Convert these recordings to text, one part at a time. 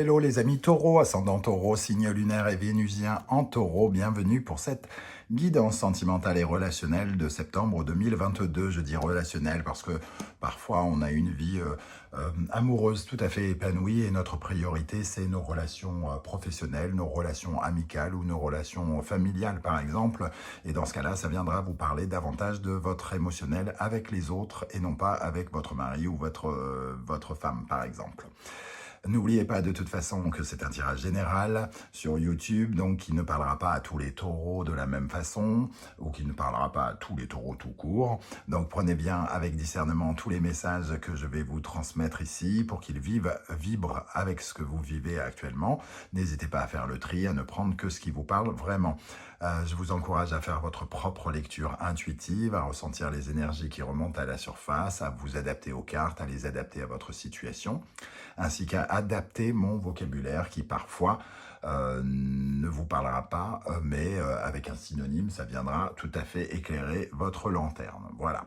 hello les amis taureaux, ascendant taureau, signe lunaire et vénusien en taureau. Bienvenue pour cette guidance sentimentale et relationnelle de septembre 2022. Je dis relationnelle parce que parfois on a une vie amoureuse tout à fait épanouie et notre priorité c'est nos relations professionnelles, nos relations amicales ou nos relations familiales par exemple. Et dans ce cas-là, ça viendra vous parler davantage de votre émotionnel avec les autres et non pas avec votre mari ou votre femme par exemple. N'oubliez pas de toute façon que c'est un tirage général sur YouTube, donc qui ne parlera pas à tous les taureaux de la même façon, ou qui ne parlera pas à tous les taureaux tout court. Donc prenez bien avec discernement tous les messages que je vais vous transmettre ici pour qu'ils vibrent avec ce que vous vivez actuellement. N'hésitez pas à faire le tri, à ne prendre que ce qui vous parle vraiment. Je vous encourage à faire votre propre lecture intuitive, à ressentir les énergies qui remontent à la surface, à vous adapter aux cartes, à les adapter à votre situation, ainsi qu'à adapter mon vocabulaire qui parfois ne vous parlera pas, mais avec un synonyme, ça viendra tout à fait éclairer votre lanterne. Voilà.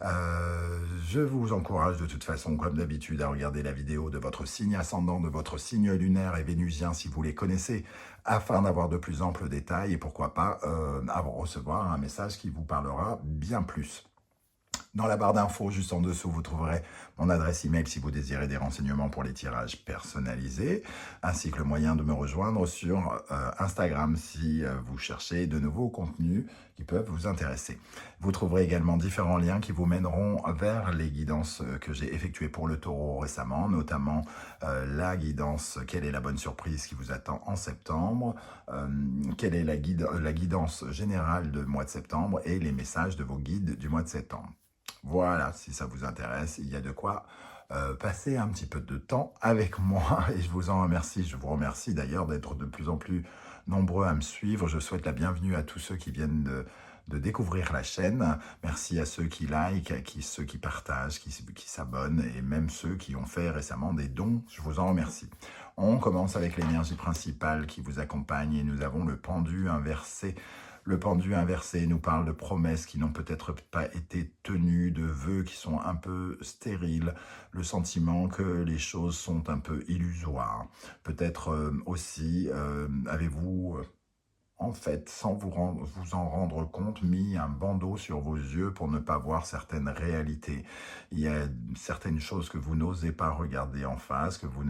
Je vous encourage de toute façon, comme d'habitude, à regarder la vidéo de votre signe ascendant, de votre signe lunaire et vénusien si vous les connaissez, afin d'avoir de plus amples détails et pourquoi pas recevoir un message qui vous parlera bien plus. Dans la barre d'infos, juste en dessous, vous trouverez mon adresse email si vous désirez des renseignements pour les tirages personnalisés, ainsi que le moyen de me rejoindre sur Instagram si vous cherchez de nouveaux contenus qui peuvent vous intéresser. Vous trouverez également différents liens qui vous mèneront vers les guidances que j'ai effectuées pour le taureau récemment, notamment la guidance « Quelle est la bonne surprise qui vous attend en septembre ?» quelle est la guidance générale du mois de septembre et les messages de vos guides du mois de septembre. Voilà, si ça vous intéresse, il y a de quoi passer un petit peu de temps avec moi et je vous en remercie. Je vous remercie d'ailleurs d'être de plus en plus nombreux à me suivre. Je souhaite la bienvenue à tous ceux qui viennent de découvrir la chaîne. Merci à ceux qui likent, ceux qui partagent, qui s'abonnent et même ceux qui ont fait récemment des dons. Je vous en remercie. On commence avec l'énergie principale qui vous accompagne et nous avons le pendu inversé. Le pendu inversé nous parle de promesses qui n'ont peut-être pas été tenues, de vœux qui sont un peu stériles, le sentiment que les choses sont un peu illusoires. Peut-être aussi avez-vous, en fait, sans vous en rendre compte, mis un bandeau sur vos yeux pour ne pas voir certaines réalités. Il y a certaines choses que vous n'osez pas regarder en face, que vous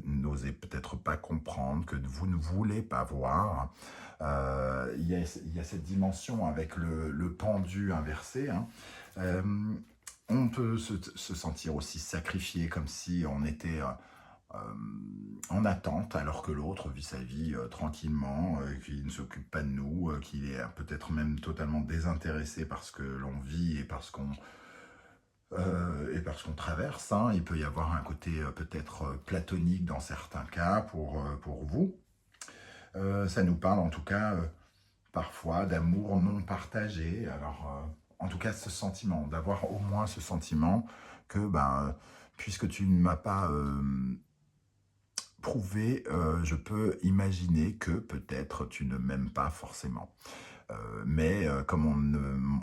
n'osez peut-être pas comprendre, que vous ne voulez pas voir. Il y a cette dimension avec le pendu inversé. Hein. On peut se sentir aussi sacrifié, comme si on était en attente, alors que l'autre vit sa vie tranquillement, qui ne s'occupe pas de nous, qui est peut-être même totalement désintéressé par ce que l'on vit et parce qu'on traverse. Hein. Il peut y avoir un côté peut-être platonique dans certains cas pour vous. Ça nous parle en tout cas parfois d'amour non partagé. Alors, en tout cas, ce sentiment, d'avoir au moins ce sentiment que, puisque tu ne m'as pas prouvé, je peux imaginer que peut-être tu ne m'aimes pas forcément. Mais comme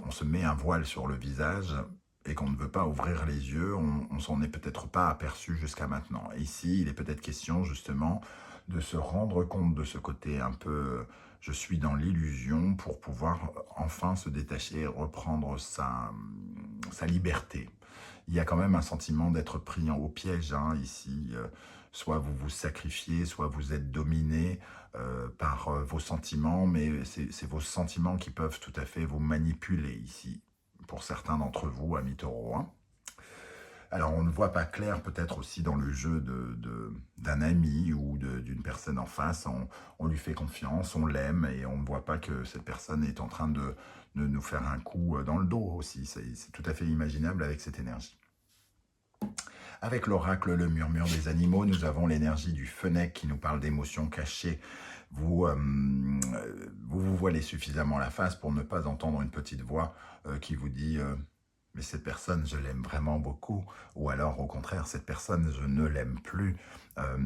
on se met un voile sur le visage et qu'on ne veut pas ouvrir les yeux, on s'en est peut-être pas aperçu jusqu'à maintenant. Ici, il est peut-être question justement de se rendre compte de ce côté un peu je suis dans l'illusion pour pouvoir enfin se détacher et reprendre sa liberté. Il y a quand même un sentiment d'être pris au piège ici. Soit vous vous sacrifiez, soit vous êtes dominé par vos sentiments, mais c'est vos sentiments qui peuvent tout à fait vous manipuler ici, pour certains d'entre vous, amis taureaux. Hein. Alors, on ne voit pas clair peut-être aussi dans le jeu d'un ami ou d'une personne en face. On lui fait confiance, on l'aime et on ne voit pas que cette personne est en train de nous faire un coup dans le dos aussi. C'est tout à fait imaginable avec cette énergie. Avec l'oracle, le murmure des animaux, nous avons l'énergie du fennec qui nous parle d'émotions cachées. Vous voilez suffisamment la face pour ne pas entendre une petite voix qui vous dit mais cette personne, je l'aime vraiment beaucoup. Ou alors, au contraire, cette personne, je ne l'aime plus.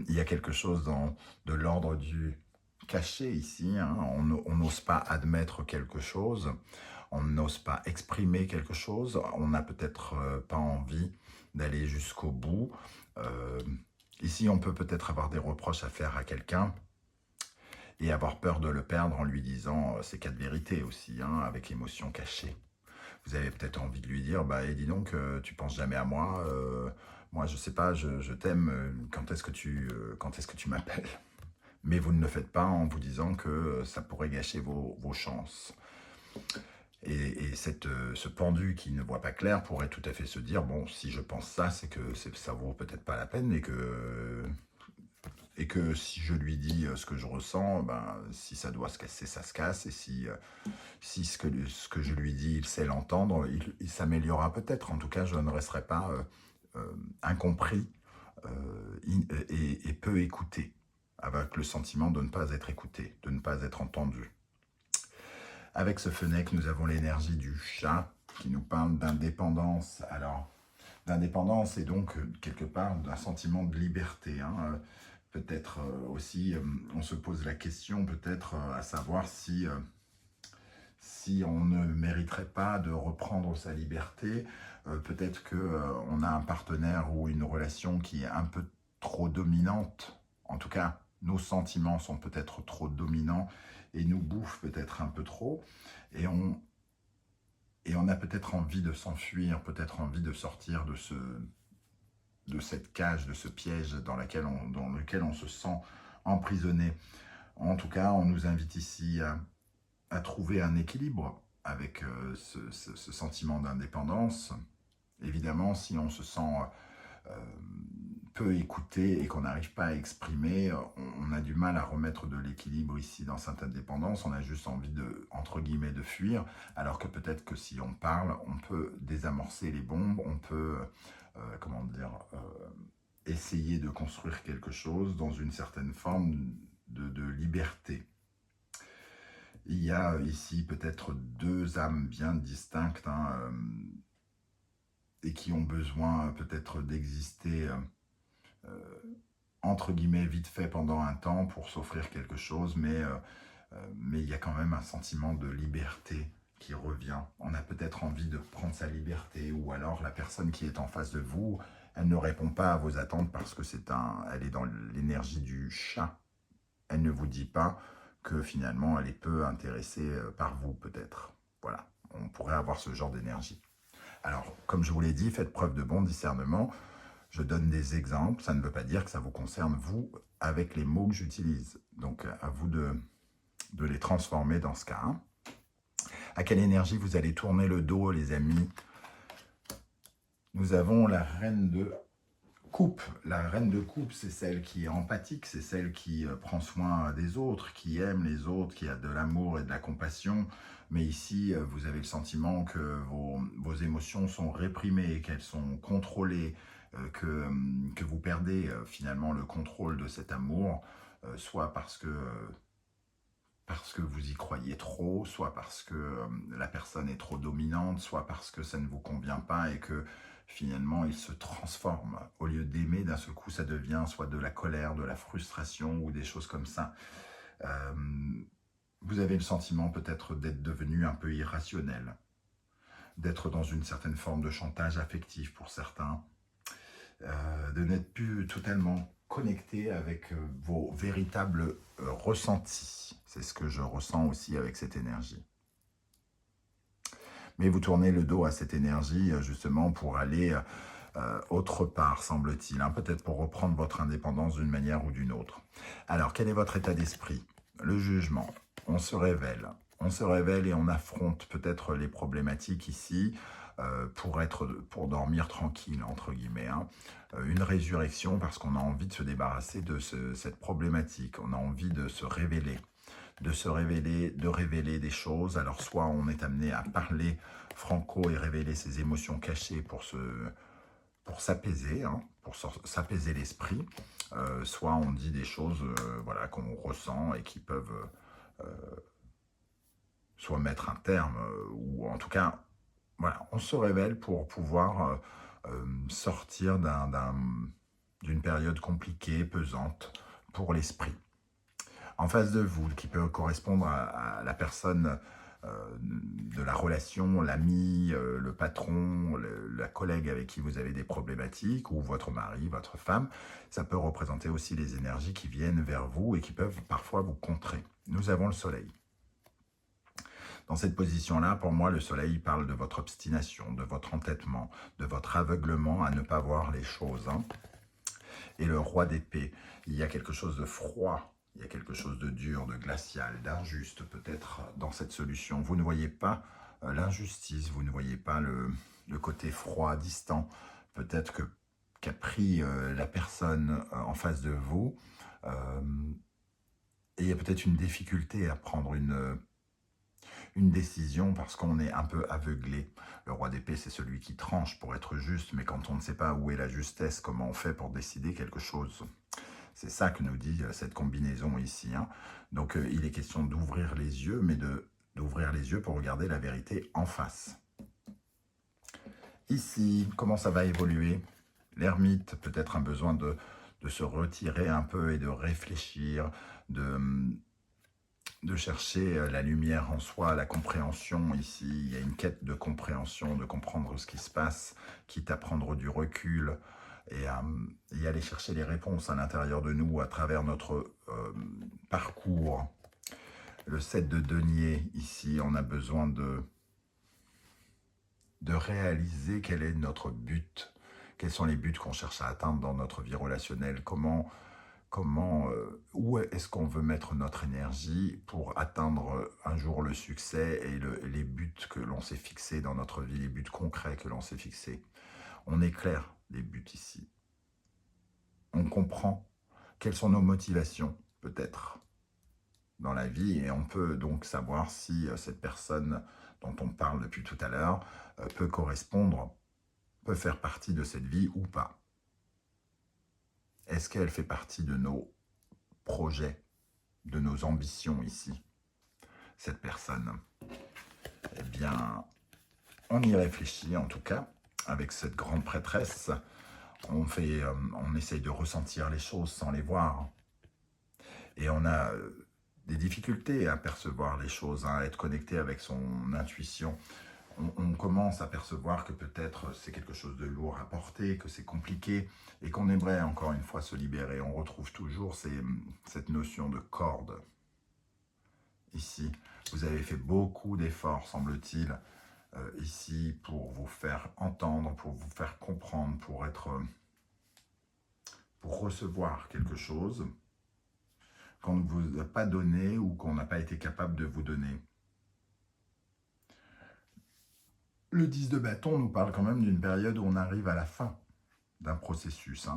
Il y a quelque chose de l'ordre du caché ici. Hein. On n'ose pas admettre quelque chose. On n'ose pas exprimer quelque chose. On n'a peut-être pas envie d'aller jusqu'au bout. Ici, on peut peut-être avoir des reproches à faire à quelqu'un et avoir peur de le perdre en lui disant ces 4 vérités aussi, hein, avec émotion cachée. Vous avez peut-être envie de lui dire, bah, dis donc, tu penses jamais à moi, moi, je sais pas, je t'aime, quand est-ce que tu m'appelles? Mais vous ne le faites pas en vous disant que ça pourrait gâcher vos chances. Ce pendu qui ne voit pas clair pourrait tout à fait se dire, bon, si je pense ça, c'est que ça vaut peut-être pas la peine et que si je lui dis ce que je ressens, ben, si ça doit se casser, ça se casse. Et si ce que je lui dis, il sait l'entendre, il s'améliorera peut-être. En tout cas, je ne resterai pas incompris et peu écouté, avec le sentiment de ne pas être écouté, de ne pas être entendu. Avec ce fenêtre, nous avons l'énergie du chat qui nous parle d'indépendance. Alors, d'indépendance et donc quelque part d'un sentiment de liberté. Hein. Peut-être aussi, on se pose la question peut-être à savoir si on ne mériterait pas de reprendre sa liberté. Peut-être qu'on a un partenaire ou une relation qui est un peu trop dominante. En tout cas, nos sentiments sont peut-être trop dominants et nous bouffent peut-être un peu trop. Et on a peut-être envie de s'enfuir, peut-être envie de sortir de cette cage, de ce piège dans lequel on se sent emprisonné. En tout cas, on nous invite ici à trouver un équilibre avec ce sentiment d'indépendance. Évidemment, si on se sent peu écouté et qu'on n'arrive pas à exprimer, on a du mal à remettre de l'équilibre ici dans cette indépendance. On a juste envie de, entre guillemets, de fuir, alors que peut-être que si on parle, on peut désamorcer les bombes, on peut, essayer de construire quelque chose dans une certaine forme de liberté. Il y a ici peut-être 2 âmes bien distinctes et qui ont besoin peut-être d'exister entre guillemets vite fait pendant un temps pour s'offrir quelque chose, mais il y a quand même un sentiment de liberté qui revient. On a peut-être envie de prendre sa liberté, ou alors la personne qui est en face de vous, elle ne répond pas à vos attentes parce que elle est dans l'énergie du chat. Elle ne vous dit pas que finalement elle est peu intéressée par vous peut-être. Voilà, on pourrait avoir ce genre d'énergie. Alors, comme je vous l'ai dit, faites preuve de bon discernement. Je donne des exemples, ça ne veut pas dire que ça vous concerne vous avec les mots que j'utilise. Donc, à vous de les transformer dans ce cas. Hein. À quelle énergie vous allez tourner le dos, les amis? Nous avons la reine de coupe. La reine de coupe, c'est celle qui est empathique, c'est celle qui prend soin des autres, qui aime les autres, qui a de l'amour et de la compassion. Mais ici, vous avez le sentiment que vos émotions sont réprimées, qu'elles sont contrôlées, que vous perdez finalement le contrôle de cet amour, soit parce que vous y croyez trop, soit parce que la personne est trop dominante, soit parce que ça ne vous convient pas et que finalement il se transforme. Au lieu d'aimer, d'un seul coup, ça devient soit de la colère, de la frustration ou des choses comme ça. Vous avez le sentiment peut-être d'être devenu un peu irrationnel, d'être dans une certaine forme de chantage affectif pour certains, de n'être plus totalement connecté avec vos véritables ressentis. C'est ce que je ressens aussi avec cette énergie. Mais vous tournez le dos à cette énergie justement pour aller autre part, semble-t-il, hein, peut-être pour reprendre votre indépendance d'une manière ou d'une autre. Alors, quel est votre état d'esprit? Le jugement. On se révèle et on affronte peut-être les problématiques ici pour dormir tranquille, entre guillemets. Hein. Une résurrection parce qu'on a envie de se débarrasser de cette problématique. On a envie de se révéler. De révéler des choses. Alors, soit on est amené à parler franco et révéler ses émotions cachées pour s'apaiser, hein, pour s'apaiser l'esprit, soit on dit des choses voilà, qu'on ressent et qui peuvent soit mettre un terme, ou en tout cas, voilà, on se révèle pour pouvoir sortir d'une période compliquée, pesante pour l'esprit. En face de vous, qui peut correspondre à la personne de la relation, l'ami, le patron, la collègue avec qui vous avez des problématiques, ou votre mari, votre femme. Ça peut représenter aussi les énergies qui viennent vers vous et qui peuvent parfois vous contrer. Nous avons le soleil. Dans cette position-là, pour moi, le soleil parle de votre obstination, de votre entêtement, de votre aveuglement à ne pas voir les choses. Et le roi d'épée, il y a quelque chose de froid, il y a quelque chose de dur, de glacial, d'injuste peut-être dans cette solution. Vous ne voyez pas l'injustice, vous ne voyez pas le côté froid, distant, peut-être qu'a pris la personne en face de vous. Et il y a peut-être une difficulté à prendre une décision parce qu'on est un peu aveuglé. Le roi d'épée, c'est celui qui tranche pour être juste, mais quand on ne sait pas où est la justesse, comment on fait pour décider quelque chose? C'est ça que nous dit cette combinaison ici. Donc il est question d'ouvrir les yeux, mais d'ouvrir les yeux pour regarder la vérité en face. Ici, comment ça va évoluer? L'ermite, peut-être un besoin de se retirer un peu et de réfléchir, de chercher la lumière en soi, la compréhension ici. Il y a une quête de compréhension, de comprendre ce qui se passe, quitte à prendre du recul et aller chercher les réponses à l'intérieur de nous à travers notre parcours. Le 7 de denier, ici, on a besoin de réaliser quel est notre but, quels sont les buts qu'on cherche à atteindre dans notre vie relationnelle, où est-ce qu'on veut mettre notre énergie pour atteindre un jour le succès et les buts que l'on s'est fixés dans notre vie, les buts concrets que l'on s'est fixés. On éclaire les buts ici. On comprend quelles sont nos motivations, peut-être, dans la vie, et on peut donc savoir si cette personne dont on parle depuis tout à l'heure peut correspondre, peut faire partie de cette vie ou pas. Est-ce qu'elle fait partie de nos projets, de nos ambitions ici, cette personne? Eh bien, on y réfléchit en tout cas, avec cette grande prêtresse. On essaye de ressentir les choses sans les voir. Et on a des difficultés à percevoir les choses, à être connecté avec son intuition. On commence à percevoir que peut-être c'est quelque chose de lourd à porter, que c'est compliqué, et qu'on aimerait encore une fois se libérer. On retrouve toujours cette notion de corde. Ici, vous avez fait beaucoup d'efforts, semble-t-il, ici, pour vous faire entendre, pour vous faire comprendre, pour recevoir quelque chose qu'on ne vous a pas donné ou qu'on n'a pas été capable de vous donner. Le 10 de bâton nous parle quand même d'une période où on arrive à la fin d'un processus.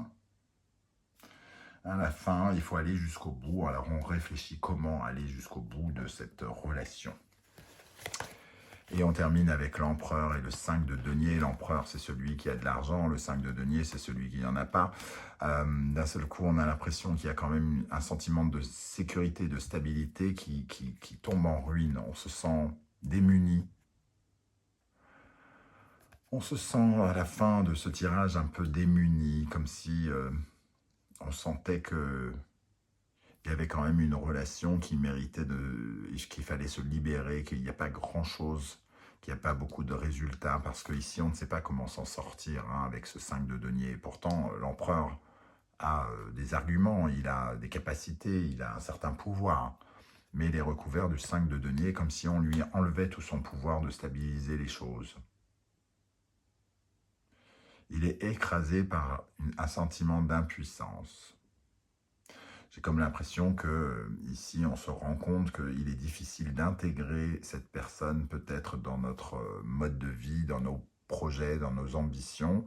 À la fin, il faut aller jusqu'au bout. Alors on réfléchit comment aller jusqu'au bout de cette relation. Et on termine avec l'empereur et le 5 de denier. L'empereur, c'est celui qui a de l'argent. Le 5 de denier, c'est celui qui n'en a pas. D'un seul coup, on a l'impression qu'il y a quand même un sentiment de sécurité, de stabilité qui tombe en ruine. On se sent démuni. On se sent à la fin de ce tirage un peu démuni, comme si on sentait qu'il y avait quand même une relation qui méritait qu'il fallait se libérer, qu'il n'y a pas grand-chose, qu'il n'y a pas beaucoup de résultats, parce qu'ici on ne sait pas comment s'en sortir avec ce 5 de denier. Et pourtant, l'empereur a des arguments, il a des capacités, il a un certain pouvoir, mais il est recouvert du 5 de denier, comme si on lui enlevait tout son pouvoir de stabiliser les choses. Il est écrasé par un sentiment d'impuissance. J'ai comme l'impression que ici on se rend compte qu'il est difficile d'intégrer cette personne peut-être dans notre mode de vie, dans nos projets, dans nos ambitions.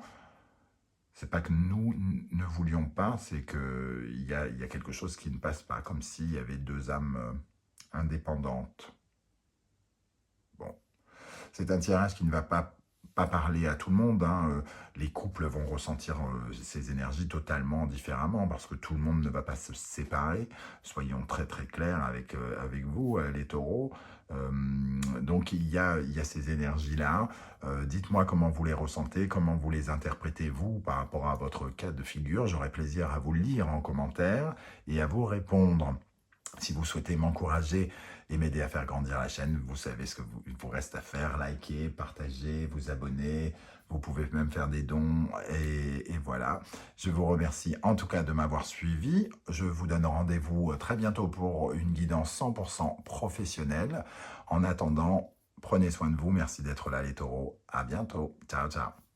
C'est pas que nous ne voulions pas, c'est qu'il y a quelque chose qui ne passe pas, comme s'il y avait deux âmes indépendantes. Bon, c'est un tirage qui ne va pas parler à tout le monde. Les couples vont ressentir ces énergies totalement différemment parce que tout le monde ne va pas se séparer. Soyons très très clairs avec vous, les taureaux. Donc il y a ces énergies-là. Dites-moi comment vous les ressentez, comment vous les interprétez vous par rapport à votre cas de figure. J'aurai plaisir à vous le lire en commentaire et à vous répondre. Si vous souhaitez m'encourager et m'aider à faire grandir la chaîne, vous savez ce qu'il vous reste à faire. Liker, partager, vous abonner. Vous pouvez même faire des dons et voilà. Je vous remercie en tout cas de m'avoir suivi. Je vous donne rendez-vous très bientôt pour une guidance 100% professionnelle. En attendant, prenez soin de vous. Merci d'être là les taureaux. À bientôt. Ciao, ciao.